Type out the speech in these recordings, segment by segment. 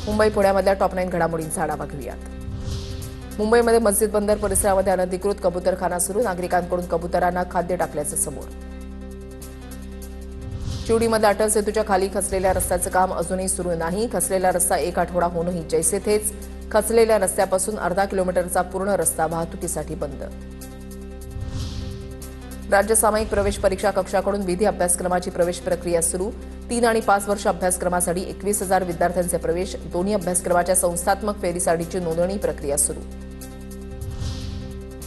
Mumbai पुण्यामधल्या top 9 घडामोडींचा आढावा घेऊयात. मुंबईमध्ये मस्जिद बंदर परिसरामध्ये अनधिकृत कबूतरखाना सुरू, नागरिकांकडून कबुतरांना खाद्य टाकल्याचं समोर. चिवडीमध्ये अटल सेतूच्या खाली खचलेल्या रस्त्याचं काम अजूनही सुरू नाही. खचलेला रस्ता एक आठवडा होऊनही जैसे थेच. खचलेल्या रस्त्यापासून अर्धा किलोमीटरचा पूर्ण रस्ता वाहतुकीसाठी बंद. राज्य सामायिक प्रवेश परीक्षा कक्षाकडून विधी अभ्यासक्रमाची प्रवेश प्रक्रिया सुरू. 3 आणि 5 वर्ष अभ्यासक्रमासाठी 21,000 विद्यार्थ्यांचे प्रवेश. दोन्ही अभ्यासक्रमाच्या संस्थात्मक फेरीसाठीची नोंदणी प्रक्रिया सुरू.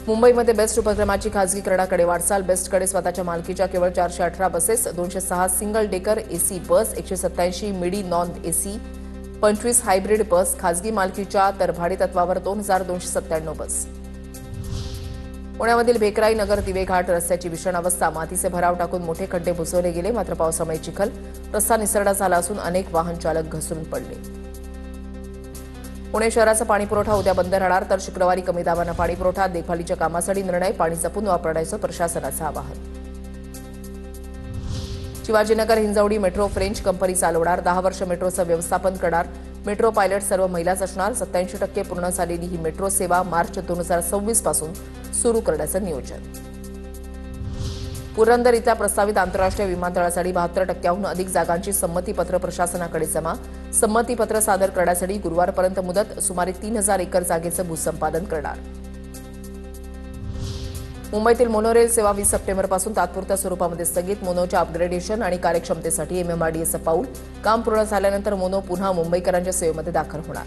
मुंबईमध्ये बेस्ट उपक्रमाची खासगीकरणाकडे वाटचाल. बेस्टकडे स्वतःच्या मालकीच्या केवळ 418 buses, 206 single decker AC bus, 187 मिडी नॉन एसी, 25 हायब्रिड बस खासगी मालकीच्या, तर भाडे तत्वावर 2,297 बस. पुण्यामधील भेकराई नगर दिवेघाट रस्त्याची भीषण अवस्था. मातीचे भराव टाकून मोठे खड्डे बुजवले गेले, मात्र पावसामुळे चिखल. रस्ता निसरडा झाला असून अनेक वाहन चालक घसरून पडले. पुणे शहराचा पाणीपुरवठा उद्या बंद राहणार, तर शुक्रवारी कमी दाबानं पाणीपुरवठा. देखभालीच्या कामासाठी निर्णय. पाणी जपून वापरण्याचं प्रशासनाचं आवाहन. Shivajinagar Hinjewadi metro French company चालवणार. 10 वर्ष मेट्रोचं व्यवस्थापन करणार. मेट्रो पायलट सर्व महिलाच असणार. 87% पूर्ण झालेली ही मेट्रो सेवा मार्च 2026 पासून सुरू करण्याचं नियोजन. पुरंदर इथल्या प्रस्तावित आंतरराष्ट्रीय विमानतळासाठी 72%हून अधिक जागांची संमतीपत्र प्रशासनाकडे जमा. संमतीपत्र सादर करण्यासाठी गुरुवारपर्यंत मुदत. सुमारे 3,000 एकर जागेचं भूसंपादन करणार. मुंबईतील मोनोरेल सेवा 20 सप्टेंबरपासून तात्पुरत्या स्वरूपामध्ये स्थगित. मोनोच्या अपग्रेडेशन आणि कार्यक्षमतेसाठी MMRDAचं पाऊल. काम पूर्ण झाल्यानंतर मोनो पुन्हा मुंबईकरांच्या सेवेमध्ये दाखल होणार.